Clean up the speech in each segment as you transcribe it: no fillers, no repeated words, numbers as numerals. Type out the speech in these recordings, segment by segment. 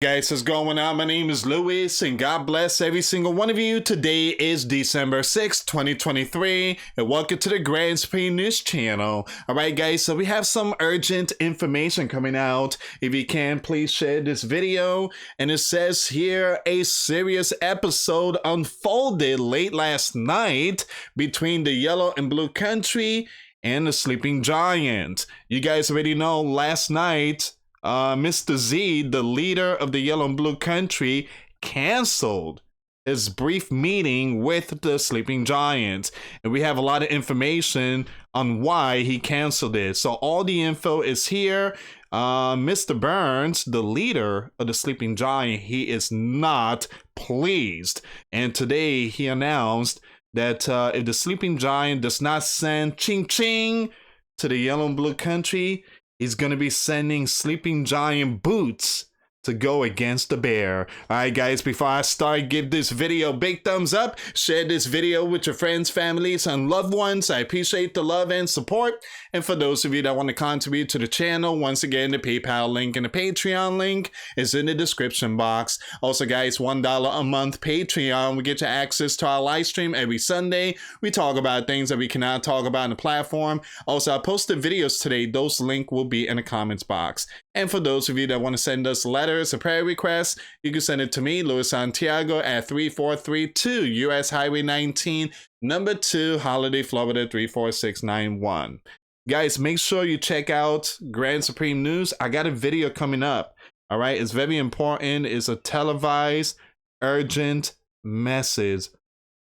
Guys, what's going on? My name is Louis, and God bless every single one of you. Today is December 6th, 2023, and welcome to the Grand Supreme News channel. Alright guys, so we have some urgent information coming out. If you can, please share this video. And it says here, a serious episode unfolded late last night between the Yellow and Blue Country and the Sleeping Giant. You guys already know last night, Mr. Z, the leader of the Yellow and Blue Country, canceled his brief meeting with the Sleeping Giants. And we have a lot of information on why he canceled it. So all the info is here. Mr. Burns, the leader of the Sleeping Giant, he is not pleased. And today he announced that if the Sleeping Giant does not send Ching Ching to the Yellow and Blue Country, he's going to be sending Sleeping Giant boots to go against the bear. Alright guys, before I start, give this video a big thumbs up. Share this video with your friends, families, and loved ones. I appreciate the love and support. And for those of you that want to contribute to the channel, once again, the PayPal link and the Patreon link is in the description box. Also guys, $1 a month Patreon. We get you access to our live stream every Sunday. We talk about things that we cannot talk about on the platform. Also, I posted videos today. Those links will be in the comments box. And for those of you that want to send us letters or prayer requests, you can send it to me, Luis Santiago, at 3432 US Highway 19, number 2, Holiday, Florida 34691. Guys, make sure you check out Grand Supreme News. I got a video coming up. All right, it's very important. It's a televised, urgent message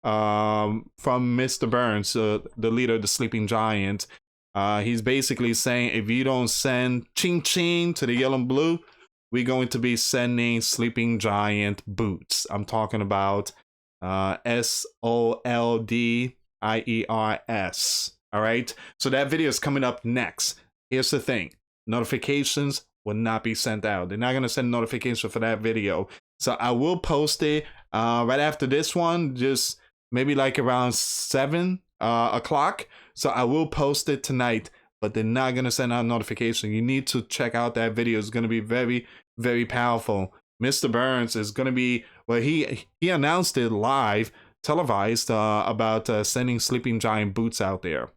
from Mr. Burns, the leader of the Sleeping Giant. He's basically saying, if you don't send Ching Ching to the Yellow and Blue, we're going to be sending Sleeping Giant boots. I'm talking about SOLDIERS. All right. So that video is coming up next. Here's the thing. Notifications will not be sent out. They're not going to send notification for that video. So I will post it right after this one, just maybe like around 7 o'clock. So I will post it tonight, but they're not going to send out notification. You need to check out that video. It's going to be very, very powerful. Mr. Burns is going to be, well, he announced it live, televised, about sending Sleeping Giant boots out there.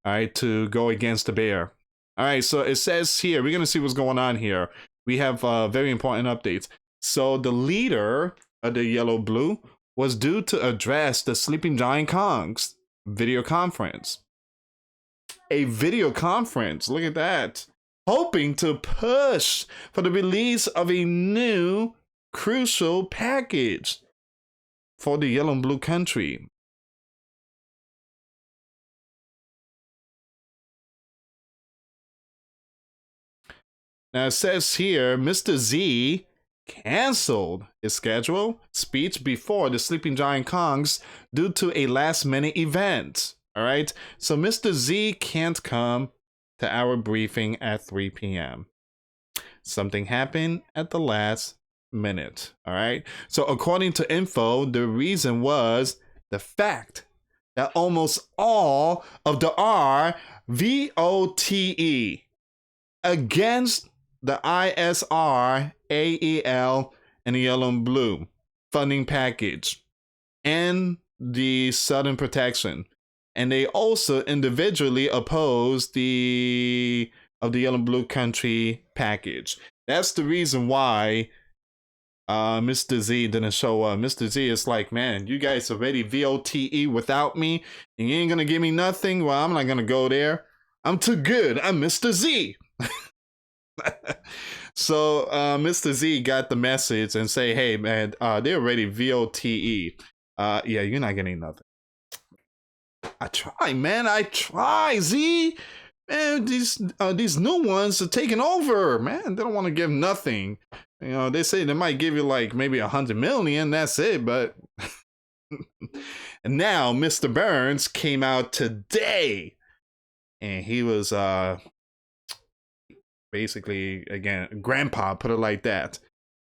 All right, to go against the bear. All right, so it says here, we're going to see what's going on here. We have very important updates. So the leader of the Yellow Blue was due to address the Sleeping Giant Kongs video conference. A video conference, look at that. Hoping to push for the release of a new crucial package for the Yellow and Blue Country. Now it says here, Mr. Z canceled his scheduled speech before the Sleeping Giant Kongs due to a last-minute event. All right, so Mr. Z can't come to our briefing at 3 p.m. Something happened at the last minute. All right, so according to info, the reason was the fact that almost all of the RVOTE against the ISR, AEL, and the Yellow and Blue funding package and the Southern Protection. And they also individually opposed the Yellow and Blue Country package. That's the reason why Mr. Z didn't show up. Mr. Z is like, man, you guys already VOTE without me, and you ain't gonna give me nothing. Well, I'm not gonna go there. I'm too good. I'm Mr. Z. So Mr. Z got the message and say, hey man, they're already VOTE. Yeah, you're not getting nothing. I try, man. I try, Z. Man, these new ones are taking over, man. They don't want to give nothing. You know, they say they might give you like maybe 100 million. That's it, but and now Mr. Burns came out today, and he was basically, again, grandpa, put it like that.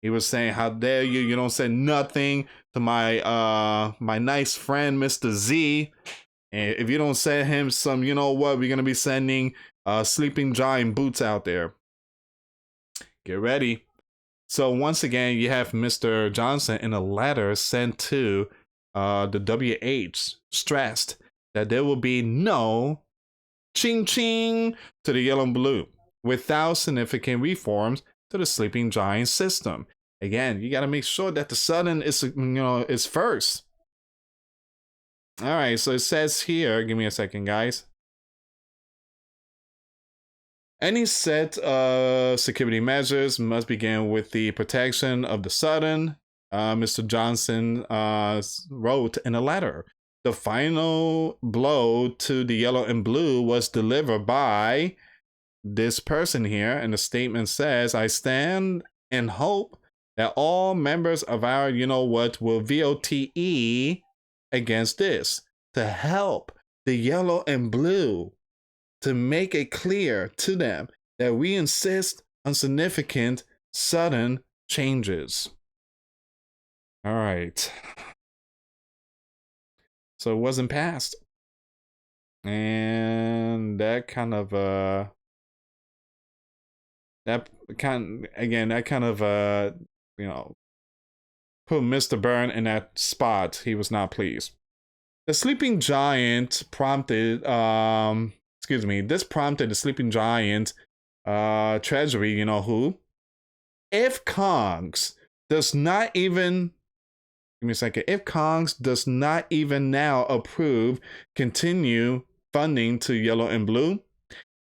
He was saying, how dare you, you don't say nothing to my my nice friend Mr. Z, and if you don't send him some, you know what, we're gonna be sending Sleeping Giant boots out there. Get ready. So once again, you have Mr. Johnson in a letter sent to the WH stressed that there will be no ching ching to the yellow and blue without significant reforms to the sleeping giant system. Again, you got to make sure that the Southern is first. All right, so it says here, give me a second, guys. Any set of security measures must begin with the protection of the Southern, Mr. Johnson wrote in a letter. The final blow to the yellow and blue was delivered by this person here, and the statement says, I stand and hope that all members of our will VOTE against this to help the yellow and blue, to make it clear to them that we insist on significant sudden changes. All right. So it wasn't passed. And that kind of put Mr. Byrne in that spot. He was not pleased. The sleeping giant prompted this prompted the sleeping giant treasury, you know who? If Kongs does not even give me a second. If Kongs does not even now approve continue funding to yellow and blue,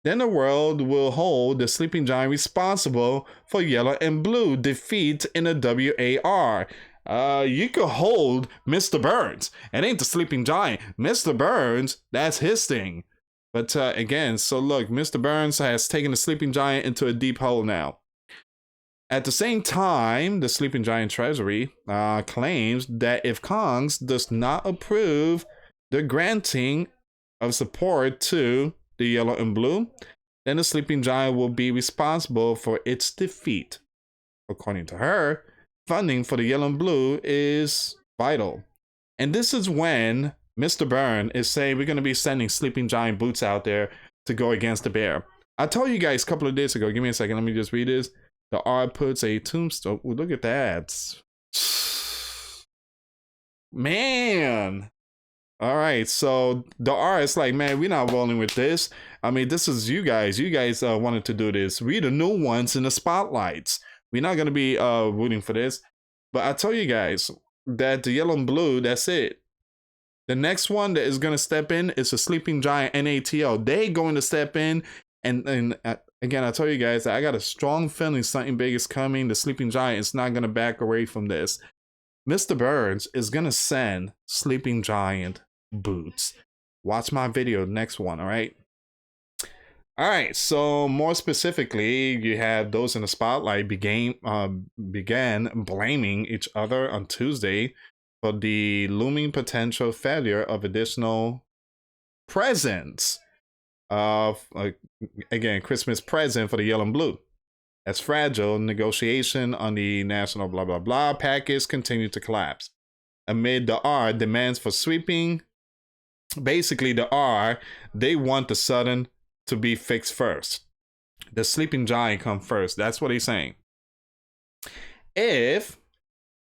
then the world will hold the sleeping giant responsible for yellow and blue defeat in the WAR. You could hold Mr. Burns. It ain't the sleeping giant. Mr. Burns, that's his thing. But again, so look, Mr. Burns has taken the sleeping giant into a deep hole now. At the same time, the sleeping giant treasury claims that if Kongs does not approve the granting of support to the yellow and blue, then the sleeping giant will be responsible for its defeat. According to her, funding for the yellow and blue is vital. And this is when Mr. Byrne is saying we're going to be sending sleeping giant boots out there to go against the bear. I told you guys a couple of days ago, give me a second, let me just read this. The R puts a tombstone. Ooh, look at that. Man. All right, so the R is like, man, we're not rolling with this. I mean, this is you guys. You guys wanted to do this. We're the new ones in the spotlights. We're not going to be rooting for this. But I tell you guys that the yellow and blue, that's it. The next one that is going to step in is the sleeping giant NATO. They going to step in. And again, I tell you guys that I got a strong feeling something big is coming. The sleeping giant is not going to back away from this. Mr. Burns is going to send sleeping giant boots. Watch my video, next one, all right? All right, so more specifically, you have those in the spotlight began blaming each other on Tuesday for the looming potential failure of additional presents of, again, Christmas present for the yellow and blue. As fragile negotiation on the national blah blah blah package continued to collapse. Amid the R demands for sweeping, basically the R, they want the Southern to be fixed first. The sleeping giant come first. That's what he's saying. If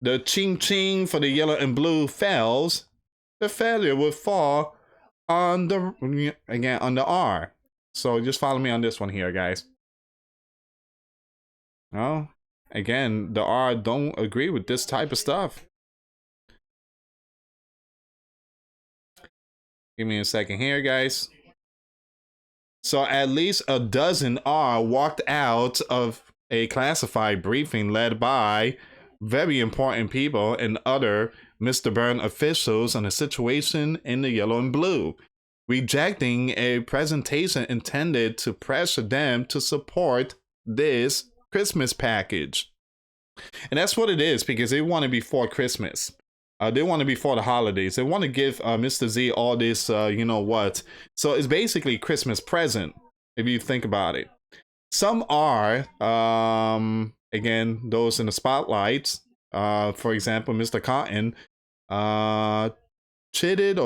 the ching ching for the yellow and blue fails, the failure will fall on the R. So just follow me on this one here, guys. No, again, the R don't agree with this type of stuff. Give me a second here, guys. So at least a dozen R walked out of a classified briefing led by very important people and other Mr. Byrne officials on the situation in the yellow and blue, rejecting a presentation intended to pressure them to support this Christmas package. And that's what it is, because they want it before Christmas. They want it before the holidays. They want to give Mr. Z all this, you know what. So it's basically Christmas present, if you think about it. Some are, again, those in the spotlights. For example, Mr. Cotton chided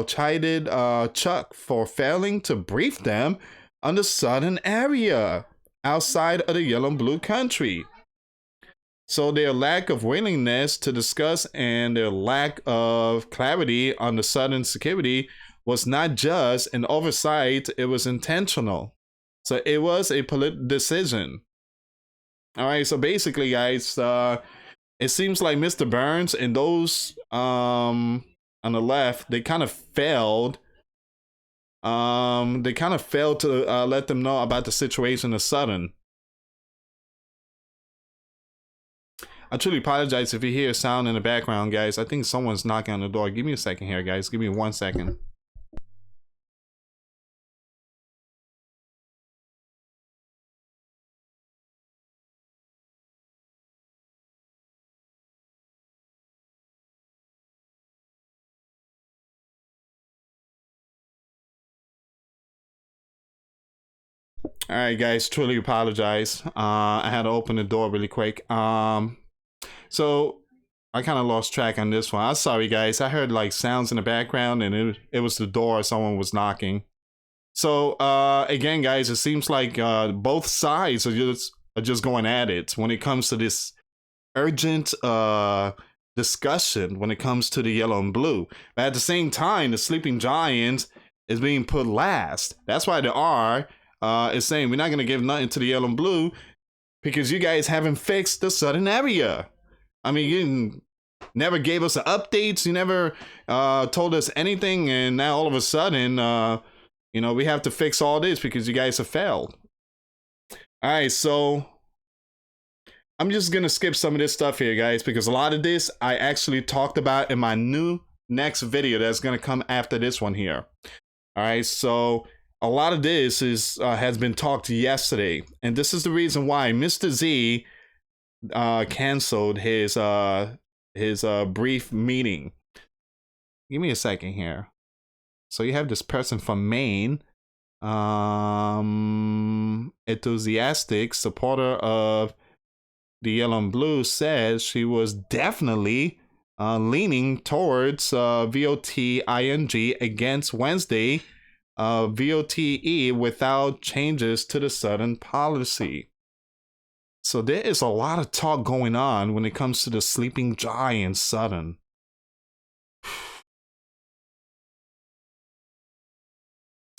Chuck for failing to brief them on the southern area outside of the yellow and blue country. So their lack of willingness to discuss and their lack of clarity on the Southern security was not just an oversight, it was intentional. So it was a political decision. All right, so basically, guys, it seems like Mr. Burns and those on the left, they kind of failed. They kind of failed to let them know about the situation in Southern. I truly apologize if you hear sound in the background, guys. I think someone's knocking on the door. Give me a second here, guys. Give me 1 second. All right, guys. Truly apologize. I had to open the door really quick. So I kind of lost track on this one. I'm sorry, guys. I heard like sounds in the background, and it was the door. Someone was knocking. So again, guys, it seems like both sides are just going at it when it comes to this urgent discussion when it comes to the yellow and blue. But at the same time, the Sleeping Giants is being put last. That's why the R is saying we're not going to give nothing to the yellow and blue because you guys haven't fixed the Southern area. I mean, you never gave us updates. You never told us anything. And now all of a sudden, we have to fix all this because you guys have failed. All right, so I'm just going to skip some of this stuff here, guys, because a lot of this I actually talked about in my next video that's going to come after this one here. All right, so a lot of this has been talked yesterday, and this is the reason why Mr. Z canceled his brief meeting. Give me a second here. So you have this person from Maine, enthusiastic supporter of the yellow and blue, says she was definitely leaning towards VOTING against Wednesday VOTE without changes to the Southern policy. So there is a lot of talk going on when it comes to the Sleeping Giants Southern.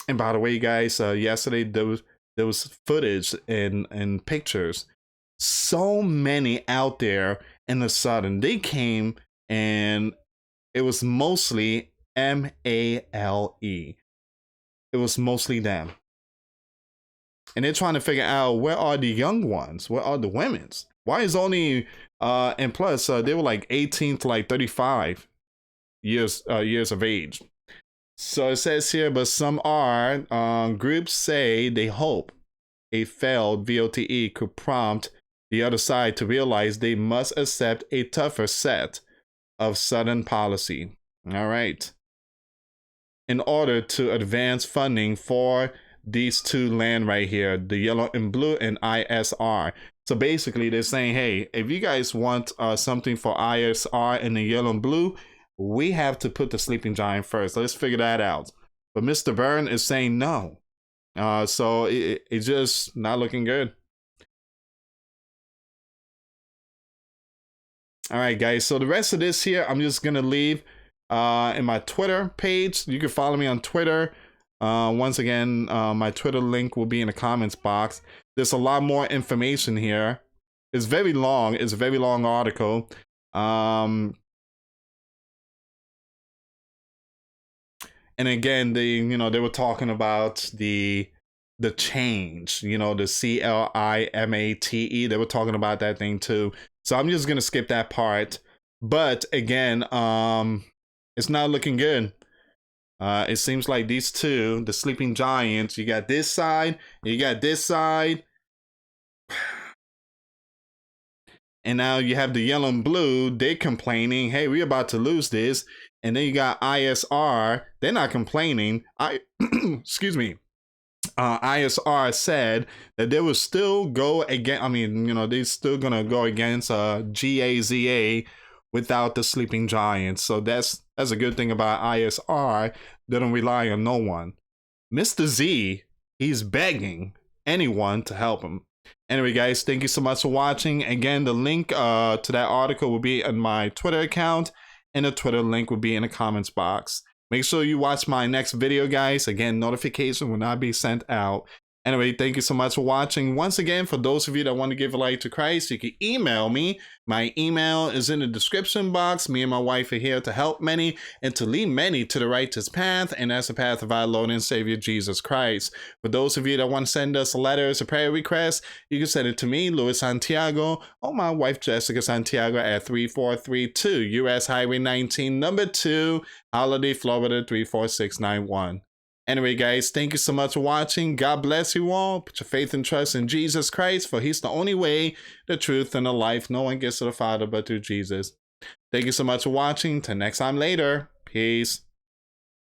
And by the way, guys, yesterday there was footage and pictures. So many out there in the Southern. They came and it was mostly MALE. It was mostly them. And they're trying to figure out where are the young ones? Where are the women's? Why is only and plus they were like 18 to like 35 years of age. So it says here, but some groups say they hope a failed VOTE could prompt the other side to realize they must accept a tougher set of Southern policy. All right. In order to advance funding for these two land right here, the yellow and blue and ISR. So basically they're saying, hey, if you guys want something for ISR and the yellow and blue, we have to put the Sleeping Giant first. Let's figure that out. But Mr. Byrne is saying no. So it's just not looking good. All right, guys. So the rest of this here, I'm just going to leave in my Twitter page. You can follow me on Twitter. Once again, my Twitter link will be in the comments box. There's a lot more information here. It's very long. It's a very long article. And again, they were talking about the change, the CLIMATE. They were talking about that thing too. So I'm just gonna skip that part. But again, it's not looking good. It seems like these two, the Sleeping Giants, you got this side, you got this side. And now you have the yellow and blue, they're complaining, hey, we're about to lose this. And then you got ISR, they're not complaining. Excuse me. ISR said that they will still go against, they're still going to go against GAZA without the Sleeping Giants. So that's a good thing about ISR. They don't rely on no one. Mr. Z, he's begging anyone to help him. Anyway, guys, thank you so much for watching. Again, the link to that article will be in my Twitter account, and the Twitter link will be in the comments box. Make sure you watch my next video, guys. Again, notification will not be sent out. Anyway, thank you so much for watching. Once again, for those of you that want to give a life to Christ, you can email me. My email is in the description box. Me and my wife are here to help many and to lead many to the righteous path, and that's the path of our Lord and Savior Jesus Christ. For those of you that want to send us letters or prayer requests, you can send it to me, Luis Santiago, or my wife, Jessica Santiago, at 3432 US Highway 19, number 2, Holiday, Florida 34691. Anyway, guys, thank you so much for watching. God bless you all. Put your faith and trust in Jesus Christ, for he's the only way, the truth, and the life. No one gets to the Father but through Jesus. Thank you so much for watching. Till next time later. Peace.